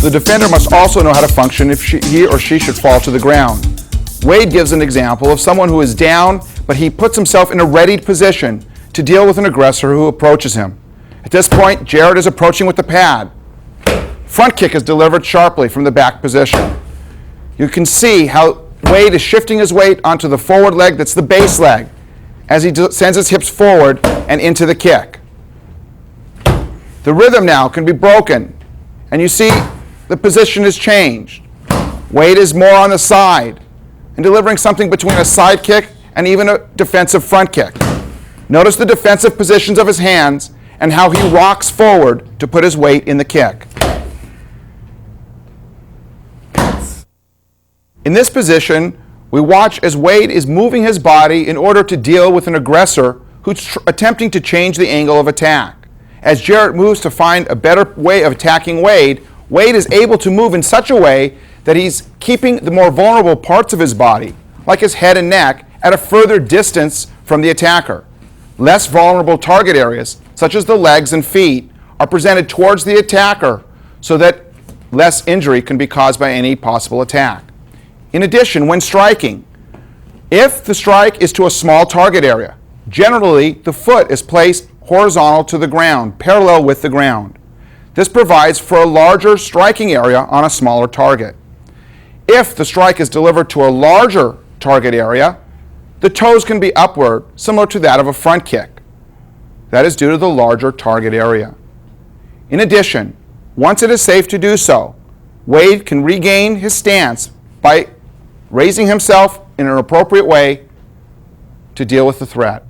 S1: The defender must also know how to function if he or she should fall to the ground. Wade gives an example of someone who is down, but he puts himself in a readied position to deal with an aggressor who approaches him. At this point, Jared is approaching with the pad. Front kick is delivered sharply from the back position. You can see how Wade is shifting his weight onto the forward leg, that's the base leg, as he sends his hips forward and into the kick. The rhythm now can be broken, and you see the position has changed. Wade is more on the side and delivering something between a side kick and even a defensive front kick. Notice the defensive positions of his hands and how he rocks forward to put his weight in the kick. In this position, we watch as Wade is moving his body in order to deal with an aggressor who's attempting to change the angle of attack. As Jarrett moves to find a better way of attacking Wade, Wade is able to move in such a way that he's keeping the more vulnerable parts of his body, like his head and neck, at a further distance from the attacker. Less vulnerable target areas, such as the legs and feet, are presented towards the attacker so that less injury can be caused by any possible attack. In addition, when striking, if the strike is to a small target area, generally the foot is placed horizontal to the ground, parallel with the ground. This provides for a larger striking area on a smaller target. If the strike is delivered to a larger target area, the toes can be upward, similar to that of a front kick. That is due to the larger target area. In addition, once it is safe to do so, Wade can regain his stance by raising himself in an appropriate way to deal with the threat.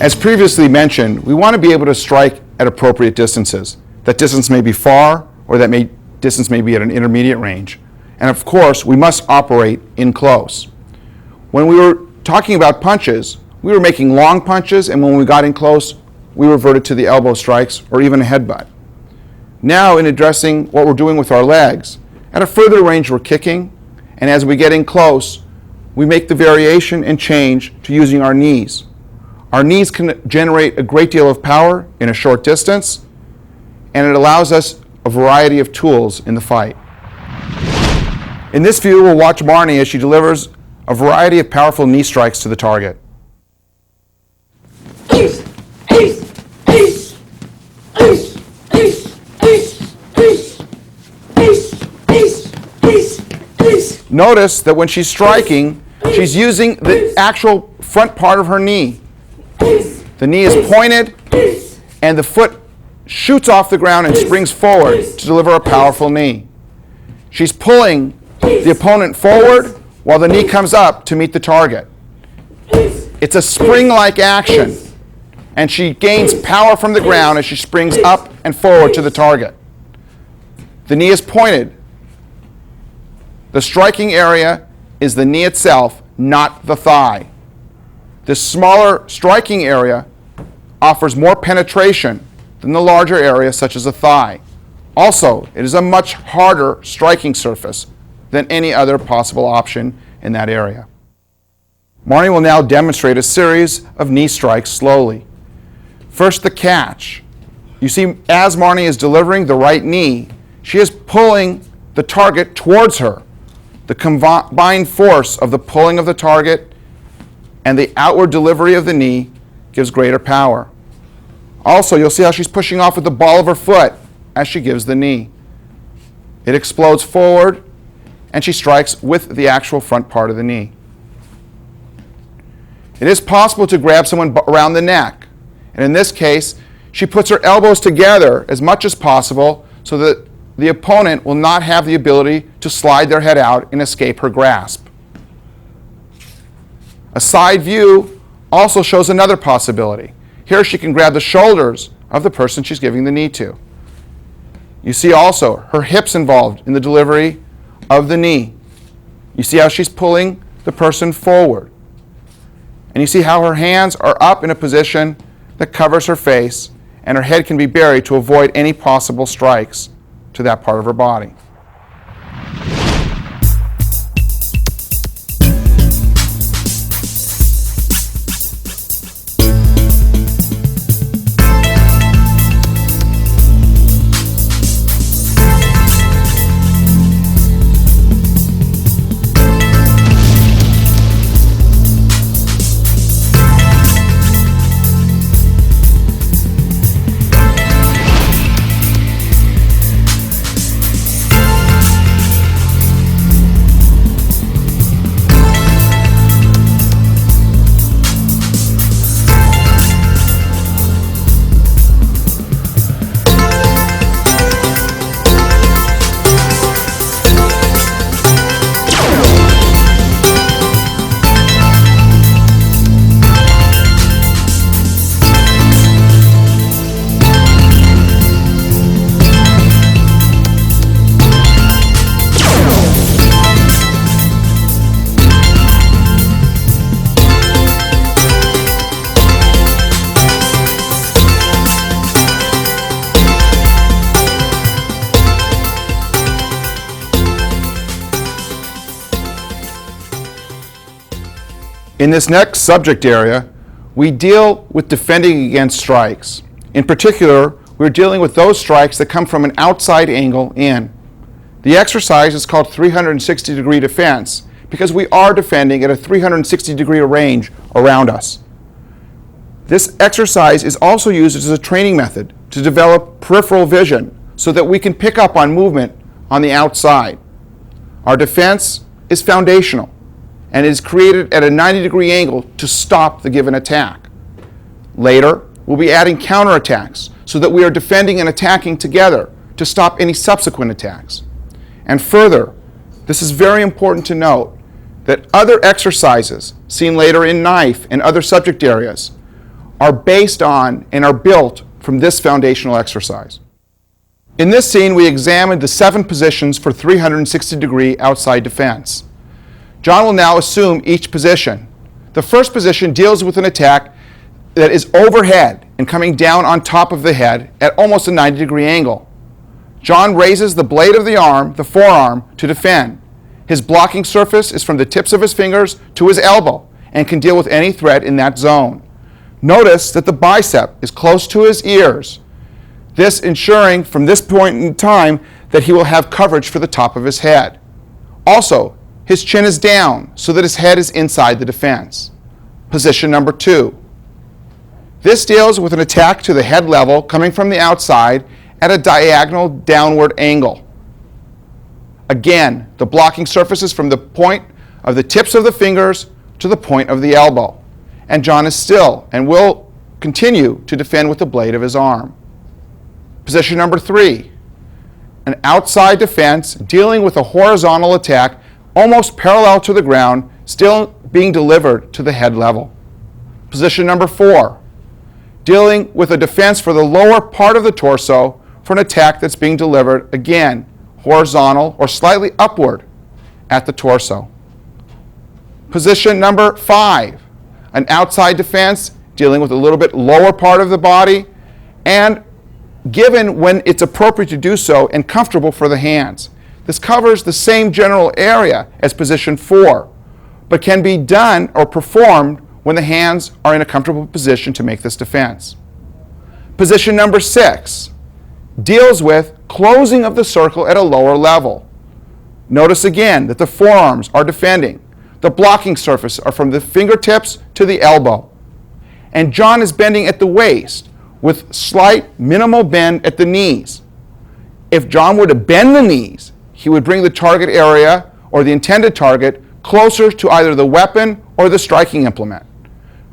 S1: As previously mentioned, we want to be able to strike at appropriate distances. That distance may be far, or that distance may be at an intermediate range. And of course, we must operate in close. When we were talking about punches, we were making long punches, and when we got in close, we reverted to the elbow strikes or even a headbutt. Now, in addressing what we're doing with our legs, at a further range we're kicking, and as we get in close, we make the variation and change to using our knees. Our knees can generate a great deal of power in a short distance, and it allows us a variety of tools in the fight. In this view, we'll watch Marnie as she delivers a variety of powerful knee strikes to the target. Notice that when she's striking, she's using the actual front part of her knee. The knee is pointed, and the foot shoots off the ground and springs forward to deliver a powerful knee. She's pulling the opponent forward while the knee comes up to meet the target. It's a spring-like action, and she gains power from the ground as she springs up and forward to the target. The knee is pointed. The striking area is the knee itself, not the thigh. This smaller striking area offers more penetration than the larger area, such as a thigh. Also, it is a much harder striking surface than any other possible option in that area. Marnie will now demonstrate a series of knee strikes slowly. First, the catch. You see, as Marnie is delivering the right knee, she is pulling the target towards her. The combined force of the pulling of the target and the outward delivery of the knee gives greater power. Also, you'll see how she's pushing off with the ball of her foot as she gives the knee. It explodes forward, and she strikes with the actual front part of the knee. It is possible to grab someone around the neck, and in this case, she puts her elbows together as much as possible so that the opponent will not have the ability to slide their head out and escape her grasp. A side view also shows another possibility. Here she can grab the shoulders of the person she's giving the knee to. You see also her hips involved in the delivery of the knee. You see how she's pulling the person forward. And you see how her hands are up in a position that covers her face, and her head can be buried to avoid any possible strikes to that part of her body. In this next subject area, we deal with defending against strikes. In particular, we're dealing with those strikes that come from an outside angle in. The exercise is called 360-degree defense because we are defending at a 360-degree range around us. This exercise is also used as a training method to develop peripheral vision so that we can pick up on movement on the outside. Our defense is foundational and is created at a 90-degree angle to stop the given attack. Later, we'll be adding counterattacks so that we are defending and attacking together to stop any subsequent attacks. And further, this is very important to note that other exercises seen later in knife and other subject areas are based on and are built from this foundational exercise. In this scene, we examined the 7 positions for 360-degree outside defense. John will now assume each position. The first position deals with an attack that is overhead and coming down on top of the head at almost a 90-degree angle. John raises the blade of the arm, the forearm, to defend. His blocking surface is from the tips of his fingers to his elbow and can deal with any threat in that zone. Notice that the bicep is close to his ears, this ensuring from this point in time that he will have coverage for the top of his head. Also, his chin is down so that his head is inside the defense. Position number 2. This deals with an attack to the head level coming from the outside at a diagonal downward angle. Again, the blocking surface is from the point of the tips of the fingers to the point of the elbow. And John is still and will continue to defend with the blade of his arm. Position number 3. An outside defense dealing with a horizontal attack almost parallel to the ground, still being delivered to the head level. Position number 4. Dealing with a defense for the lower part of the torso for an attack that's being delivered, again, horizontal or slightly upward at the torso. Position number 5. An outside defense dealing with a little bit lower part of the body and given when it's appropriate to do so and comfortable for the hands. This covers the same general area as position 4, but can be done or performed when the hands are in a comfortable position to make this defense. Position number 6 deals with closing of the circle at a lower level. Notice again that the forearms are defending. The blocking surface are from the fingertips to the elbow. And John is bending at the waist with slight minimal bend at the knees. If John were to bend the knees, he would bring the target area or the intended target closer to either the weapon or the striking implement.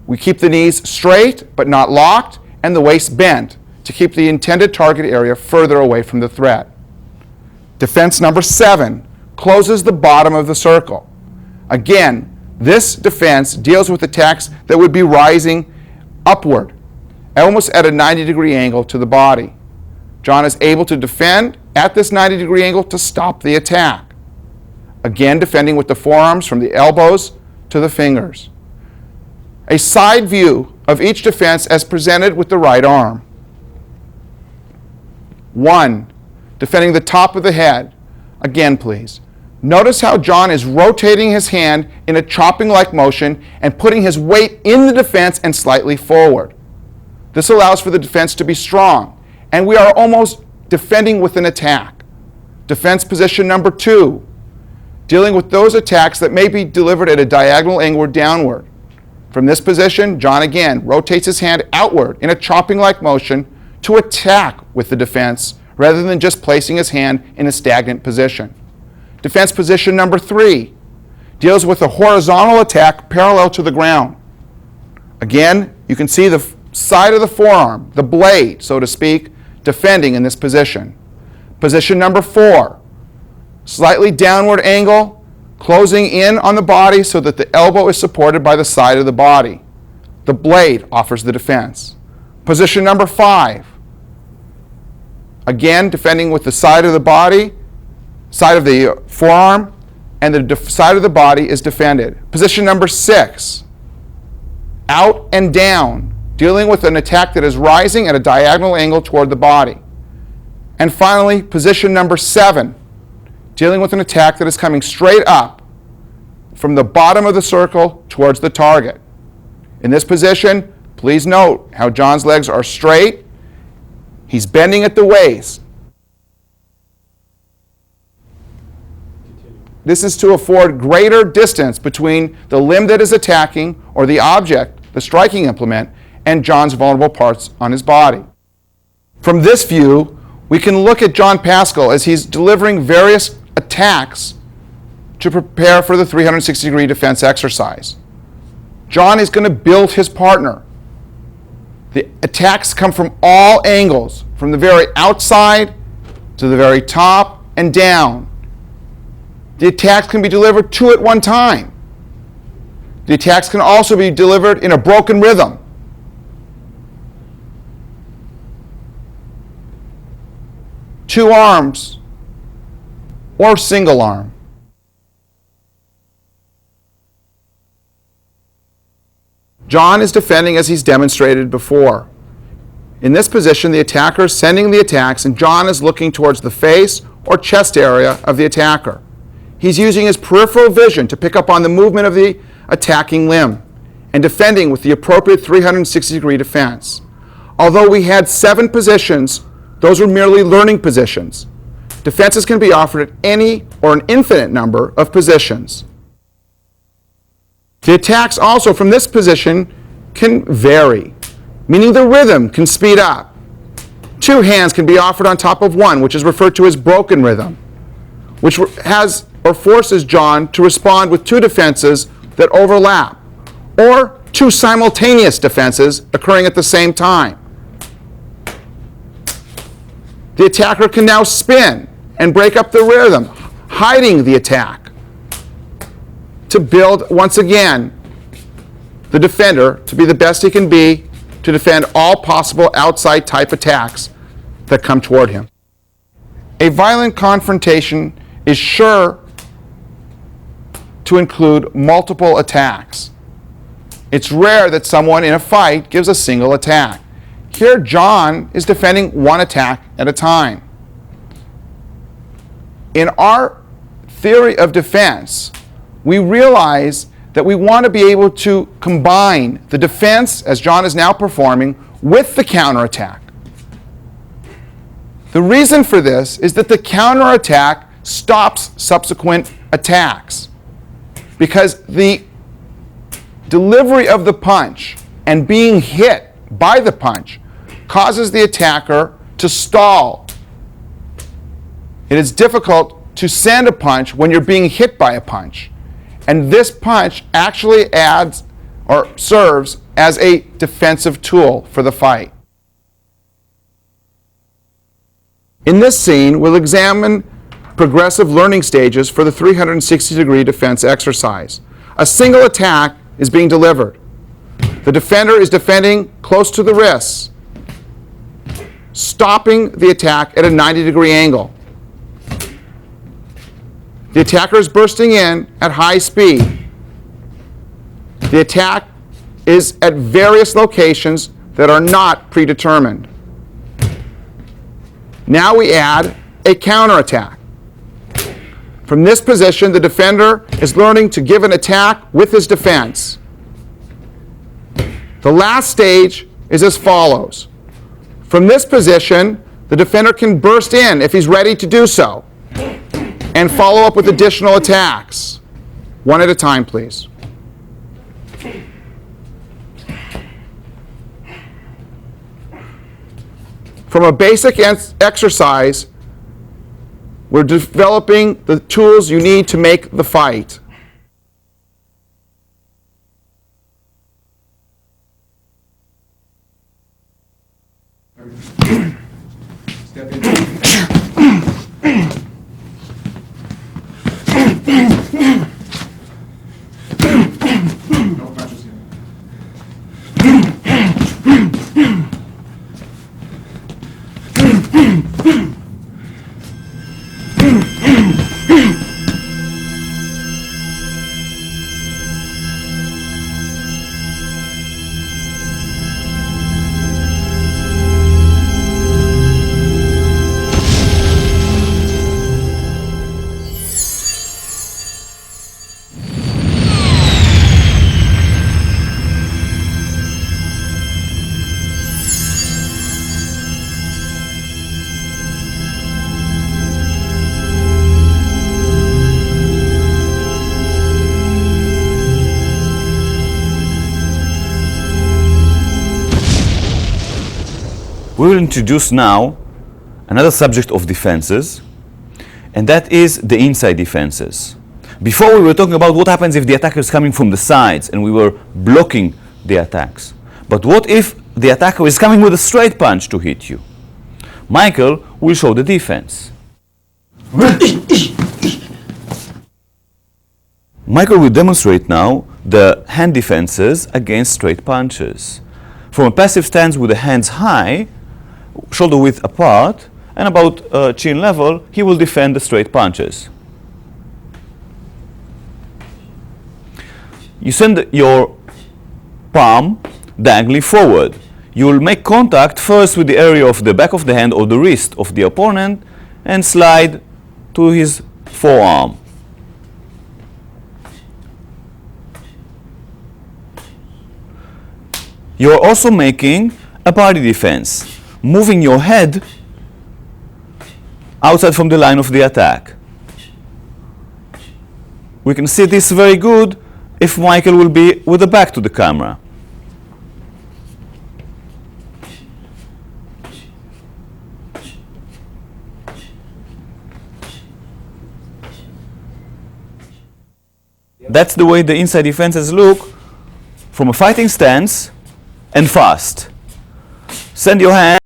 S1: We keep the knees straight but not locked and the waist bent to keep the intended target area further away from the threat. Defense number 7 closes the bottom of the circle. Again, this defense deals with attacks that would be rising upward, almost at a 90-degree angle to the body. John is able to defend at this 90-degree angle to stop the attack. Again, defending with the forearms from the elbows to the fingers. A side view of each defense as presented with the right arm. 1. Defending the top of the head. Again, please. Notice how John is rotating his hand in a chopping-like motion and putting his weight in the defense and slightly forward. This allows for the defense to be strong, and we are almost defending with an attack. Defense position number 2, dealing with those attacks that may be delivered at a diagonal angle or downward. From this position, John again rotates his hand outward in a chopping-like motion to attack with the defense rather than just placing his hand in a stagnant position. Defense position number 3 deals with a horizontal attack parallel to the ground. Again, you can see the side of the forearm, the blade, so to speak, defending in this position. Position number 4, slightly downward angle, closing in on the body so that the elbow is supported by the side of the body. The blade offers the defense. Position number 5, again defending with the side of the body, side of the forearm, and the side of the body is defended. Position number 6, out and down, dealing with an attack that is rising at a diagonal angle toward the body. And finally, position number 7, dealing with an attack that is coming straight up, from the bottom of the circle towards the target. In this position, please note how John's legs are straight. He's bending at the waist. This is to afford greater distance between the limb that is attacking, or the object, the striking implement, and John's vulnerable parts on his body. From this view, we can look at John Pascal as he's delivering various attacks to prepare for the 360-degree defense exercise. John is going to build his partner. The attacks come from all angles, from the very outside to the very top and down. The attacks can be delivered two at one time. The attacks can also be delivered in a broken rhythm. Two arms or single arm. John is defending as he's demonstrated before. In this position, the attacker is sending the attacks, and John is looking towards the face or chest area of the attacker. He's using his peripheral vision to pick up on the movement of the attacking limb and defending with the appropriate 360-degree defense. Although we had 7 positions, those were merely learning positions. Defenses can be offered at any or an infinite number of positions. The attacks also from this position can vary, meaning the rhythm can speed up. 2 hands can be offered on top of one, which is referred to as broken rhythm, which has or forces John to respond with 2 defenses that overlap, or 2 simultaneous defenses occurring at the same time. The attacker can now spin and break up the rhythm, hiding the attack, to build, once again, the defender to be the best he can be to defend all possible outside type attacks that come toward him. A violent confrontation is sure to include multiple attacks. It's rare that someone in a fight gives a single attack. Here, John is defending 1 attack at a time. In our theory of defense, we realize that we want to be able to combine the defense, as John is now performing, with the counterattack. The reason for this is that the counterattack stops subsequent attacks, because the delivery of the punch and being hit by the punch causes the attacker to stall. It is difficult to send a punch when you're being hit by a punch. And this punch actually adds or serves as a defensive tool for the fight. In this scene, we'll examine progressive learning stages for the 360-degree defense exercise. A single attack is being delivered. The defender is defending close to the wrists, stopping the attack at a 90-degree angle. The attacker is bursting in at high speed. The attack is at various locations that are not predetermined. Now we add a counterattack. From this position, the defender is learning to give an attack with his defense. The last stage is as follows. From this position, the defender can burst in if he's ready to do so, and follow up with additional attacks. 1 at a time, please. From a basic exercise, we're developing the tools you need to make the fight. Step in. No punches here.
S2: We will introduce now another subject of defenses, and that is the inside defenses. Before we were talking about what happens if the attacker is coming from the sides and we were blocking the attacks. But what if the attacker is coming with a straight punch to hit you? Michael will show the defense. Michael will demonstrate now the hand defenses against straight punches. From a passive stance with the hands high, shoulder width apart, and about chin level, he will defend the straight punches. You send your palm diagonally forward. You will make contact first with the area of the back of the hand or the wrist of the opponent and slide to his forearm. You are also making a body defense, moving your head outside from the line of the attack. We can see this very good if Michael will be with the back to the camera. That's the way the inside defenses look from a fighting stance and fast. Send your hand